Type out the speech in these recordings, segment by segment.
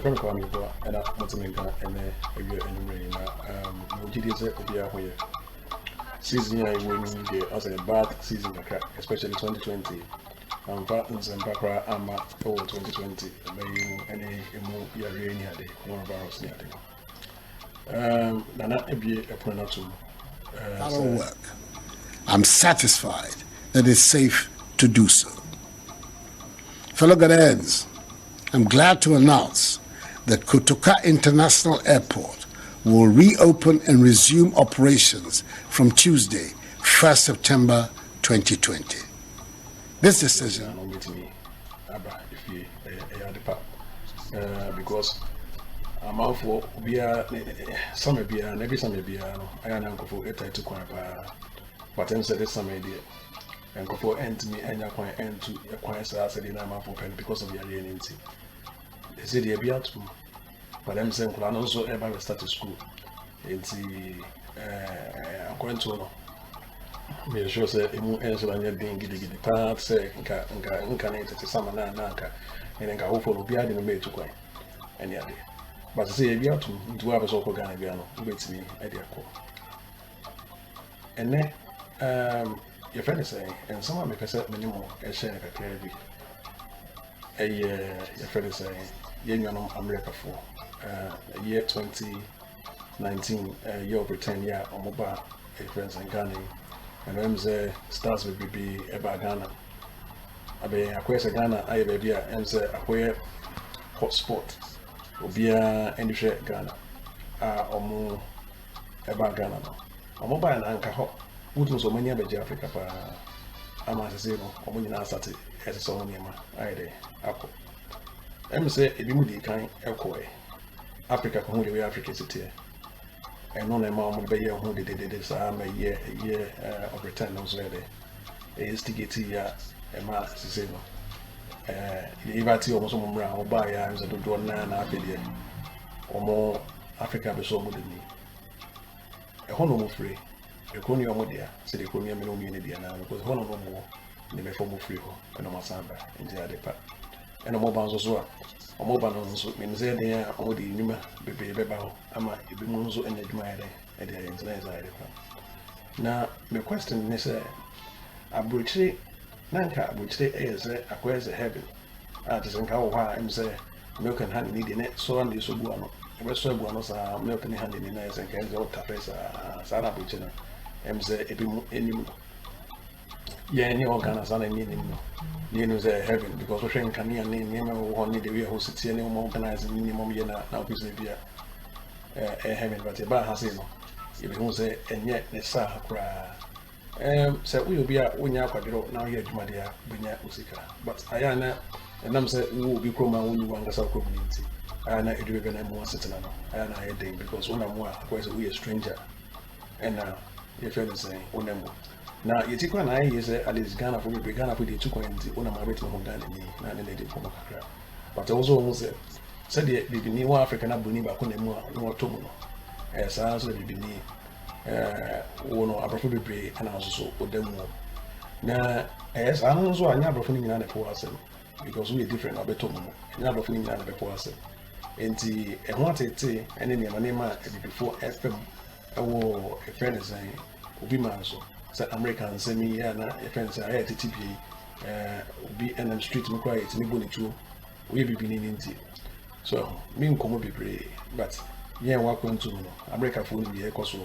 friend call me for and I want to make and a year anyway. No GDS will be away. Season I will be as a bad season, especially 2020. Buttons and Bakra Ama for 2020. Any more year rainy day, coronavirus near day. Nana be a point That'll work. I'm satisfied that it's safe to do so. Fellow Ghanaians, I'm glad to announce that Kotoka International Airport will reopen and resume operations from Tuesday, 1st September 2020. This decision because I'm out for summer beer and every summer beer. I am uncle for it to quite but then said this summer idea and go for end me and I quite end to acquire said in I'm for pen because of the alienity. They said they be out, but I'm saying I also ever started school. It's I'm going to know. Me sure say emu enso anya den gidi pa say nka na tete sama na nka ene nka wo follow bia de no metu kwan ene ade but say bia to ntu aba so ko Ghana bia no ubetimi e de akọ ene your friend is saying and someone make say minimum e share na kakra bi your friend is saying ye nyanom America for year 2019 year over 10 year omoba friends in Ghana. And I'm the stars will be about Ghana. I be acquire Ghana, I be I'm the acquire hotspot. Will be any share Ghana. Or more about Ghana. I'm mobile and anchor hot. Wouldn't so many about Africa. I'm at zero. I'm going to start as a song near my idea. Apple. I'm say it be moody kind of Africa can hold away Africa city. And on a mom be here who did this a year of return was ready. Is to get here a mass to say no. If I see almost some round by arms and do 9 after or more Africa be so good than me. A honor free. A conny or dear, said the conny no unity now because honor no more in the form of free and no samba in the other part. And a mobile as well. Omobanos means there or the Nima Bebe Bebao, Ama, Ibimunzo and Edmire at the internet. Now, the question is a butchery Nanka, which they acquires a heaven. Artisan Kawa, and say, milk and honey needing it, so on the Subuano. West Subuanos are milk and honey in nice and cans of tapes, Sarah Butcher, and say, Ebimu, any any organs are near heaven because we're saying can name one the way who sits here organizing minimum year now is a heaven, but a bar has no. If you say, and yet the Sah cry. So we will be at Winya now here, Jumadia, Binya Usika. But I am and I'm saying, we will be chroma when you want us our community. I am a driven and more sitting on. I am a day because when I'm more, we a stranger. And now, your friend is saying, now, you take one eye is at least Ghana for me, Ghana for the 2.0 on my rating of Ghana, and they did for my crap. But also almost said the new African Abuni Bakunemo, no Tomono, as I also the one or Abrafubi, and also Odemo. Now, as I also I never found in for us because we are different about Tomono, never found in another person. And the and what it say, and then my name before FM, or a friend is saying, Ubimanso. American semi and a friend say I had TTP be and street me quiet me go to we be beginning so me come be pray but yeah welcome to America for the ecoso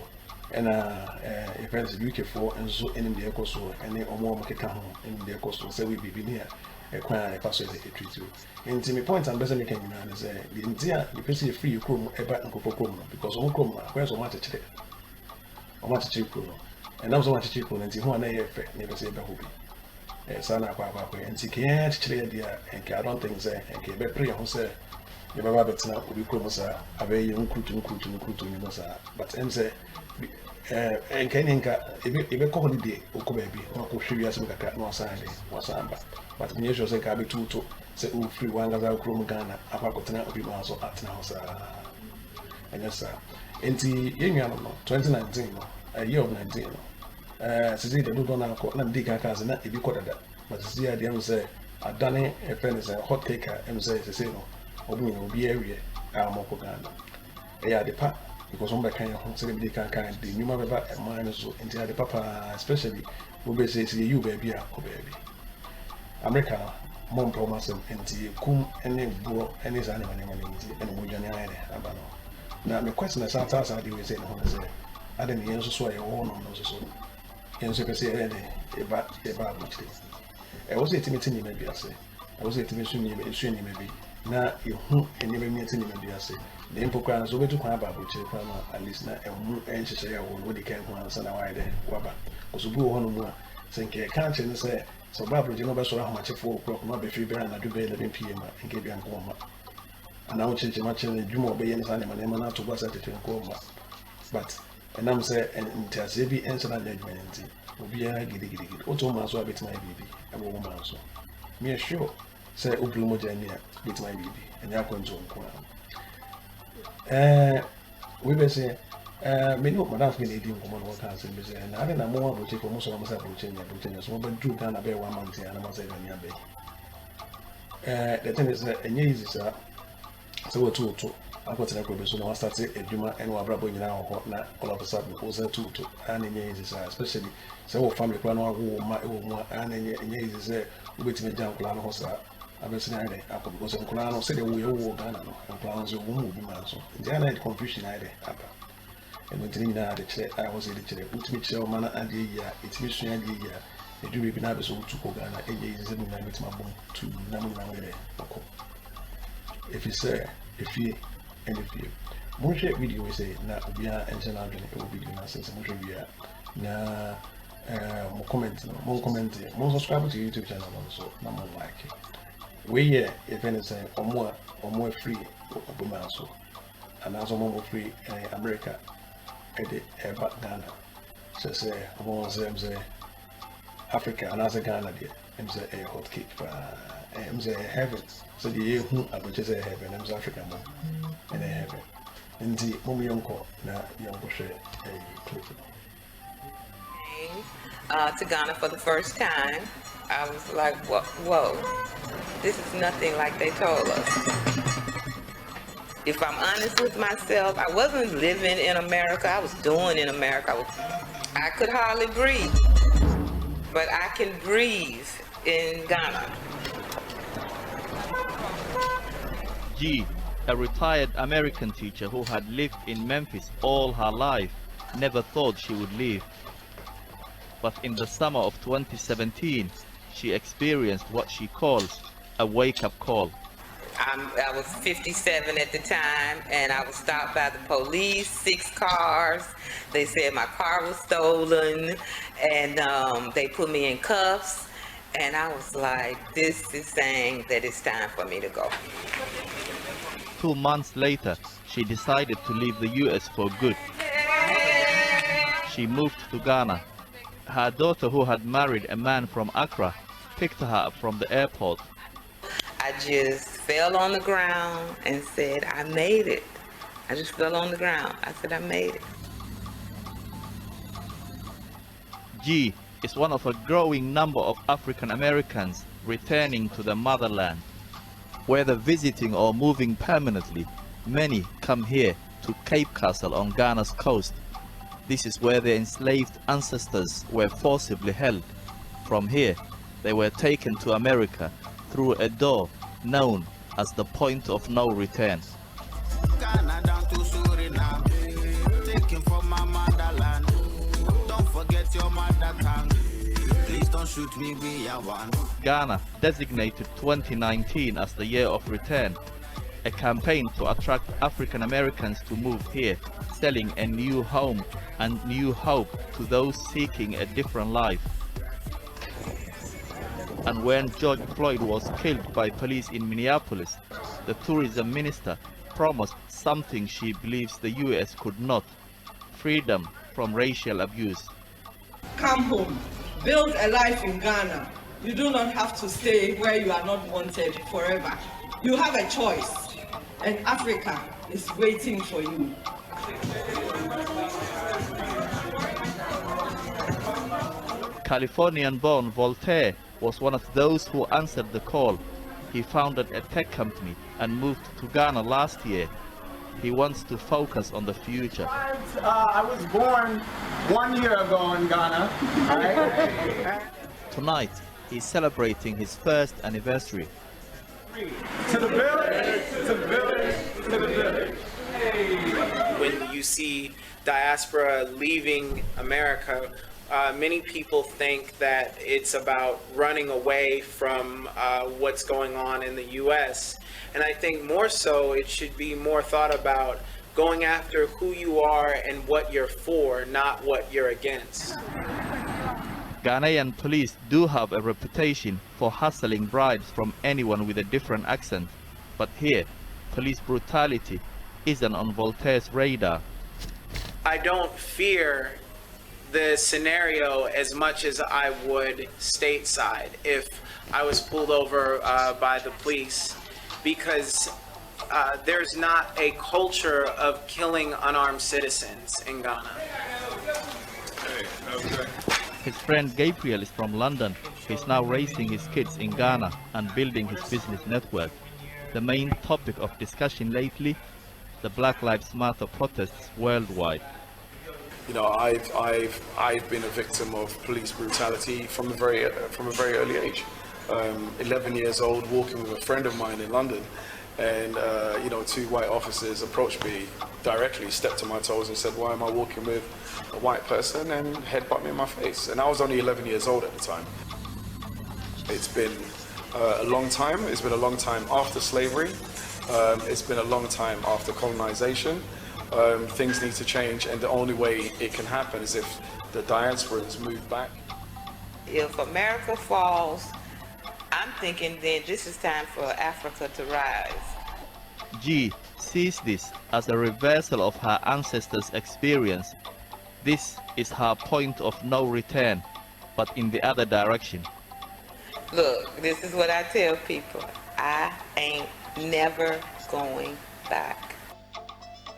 and a friend UK for and so in the ecoso and then more market in the ecoso say we be near a quiet ecoso the treat you and to me point and better making man say the entire the person free come about and for because on come where's so much check how much cheap and I'm so much cheaper than who are effect, never say Bahubi. Sana Papa, and she can't clear the and I don't think say, and can be pretty who say, the Babets now will be Kumosa, a very young Kutu, but M say, and Keninka, if a holiday, or baby, or could she as no Sunday, was Samba, but when you say Kabi Tuto, say, oh, free one as our Chrome Ghana, a Pacotana will be also at now, sir. And yes, sir. In the young 2019, a year of 19. Sisi the do na ko na dig aka se na ebi koda da but sisi ade am say adane e pen say hot cake am say sisi no obi no obi area amoko Ghana eya de pa because on back kan ho say be kan the nyuma beba e man so enti ade papa especially we be say you baby a ko baby America mom promise enti kum ene bro ene za ne mane enti ene mo dwane ayede aba no na me question na sa dey we say no ho say ade ne yenso so aye wo no no so yenso pe say ene e ba buchire e wo say timiti ni me bi ase e wo say timiti ni me esu ni me bi na ehu ene be mi tini me bi ase de mpokwa na so betu kwa ba buchire kwa na at least na emu enhyehyɛ ya wo no de kan ho ansa na waide waba osubu wo no mu a senke kan che ne say so Bible you know be so ahomachefo okro no be free be na do be 11 pm nke bia nko ma ana wo chenche ma chen dwuma obeye ne sane ma na to gwa sate nko ma but enam say entiase bi enso na judgment obi ya gidi oto ma so abetima bibi ebo wo ma so me sure say obru mo jani a betima bibi enya akwanto nko we be say me no madam me dey nko mo no kan say be say na ade na mo aboche ko mo so mo say aboche so mo be do Ghana be 1 month and mo say Ghana be the thing is enye easy sir so what to akotena ko be so na start edwuma and wa brabo nyina ho na all of a sudden o say to and enye easy sir especially say wo family plan wa wo ma e wo mu and enye easy say we betime jam kula no ho sir abesina ide akọ because kula no say the wo Ghana no kula so wo mu bi ma so Ghana confusion ide apa and when na de chere I was the chere ultimate chere mana ade ya etimi sua ade ya edu bi na be so to ko Ghana eje ize mu na metima bom to na mu na wele okọ if you say if you mo share video we say na obia ense na adwene e video na sense mo share bia na mo comment mo subscribe to YouTube channel so na mo like we here if anything omo free oboma so and also mo free America eba Ghana so say omo say Africa and as Ghana there say a hot cake say heaven so the who aboche say heaven Africa mo and heaven ndi mo mi yonko na yonko share clip to Ghana for the first time. I was like, whoa, this is nothing like they told us. If I'm honest with myself, I wasn't living in America. I was doing in America. I could hardly breathe, but I can breathe in Ghana. G, a retired American teacher who had lived in Memphis all her life, never thought she would leave. But in the summer of 2017, she experienced what she calls a wake-up call. I was 57 at the time, and I was stopped by the police, 6 cars. They said my car was stolen, and they put me in cuffs. And I was like, this is saying that it's time for me to go. 2 months later, she decided to leave the US for good. She moved to Ghana. Her daughter, who had married a man from Accra, picked her up from the airport. I just fell on the ground and said, I made it. I just fell on the ground. I said, I made it. G is one of a growing number of African Americans returning to the motherland. Whether visiting or moving permanently, many come here to Cape Castle on Ghana's coast. This is where their enslaved ancestors were forcibly held. From here, they were taken to America through a door known as the point of no return. Ghana down to Suriname, taken from my motherland. Don't forget your mother tongue. Please don't shoot me, we are one. Ghana designated 2019 as the year of return, a campaign to attract African Americans to move here, selling a new home and new hope to those seeking a different life. And when George Floyd was killed by police in Minneapolis, the tourism minister promised something she believes the US could not: freedom from racial abuse. Come home, build a life in Ghana. You do not have to stay where you are not wanted forever. You have a choice, and Africa is waiting for you. Californian-born Voltaire was one of those who answered the call. He founded a tech company and moved to Ghana last year. He wants to focus on the future. I was born 1 year ago in Ghana. Right? Tonight, he's celebrating his first anniversary. To the village, to the village, to the village. When you see diaspora leaving America, many people think that it's about running away from what's going on in the U.S. And I think more so it should be more thought about going after who you are and what you're for, not what you're against. Ghanaian police do have a reputation for hustling bribes from anyone with a different accent. But here, police brutality isn't on Voltaire's radar. I don't fear the scenario as much as I would stateside if I was pulled over by the police, because there's not a culture of killing unarmed citizens in Ghana. His friend Gabriel is from London. He's now raising his kids in Ghana and building his business network. The main topic of discussion lately, the Black Lives Matter protests worldwide. You know, I've been a victim of police brutality from a very early age. 11 years old, walking with a friend of mine in London, and you know, two white officers approached me directly, stepped on my toes, and said, "Why am I walking with a white person?" and headbutt me in my face. And I was only 11 years old at the time. It's been a long time. It's been a long time after slavery. It's been a long time after colonization. Things need to change, and the only way it can happen is if the diasporans move back. If America falls, I'm thinking then this is time for Africa to rise. G sees this as a reversal of her ancestors' experience. This is her point of no return, but in the other direction. Look, this is what I tell people. I ain't never going back.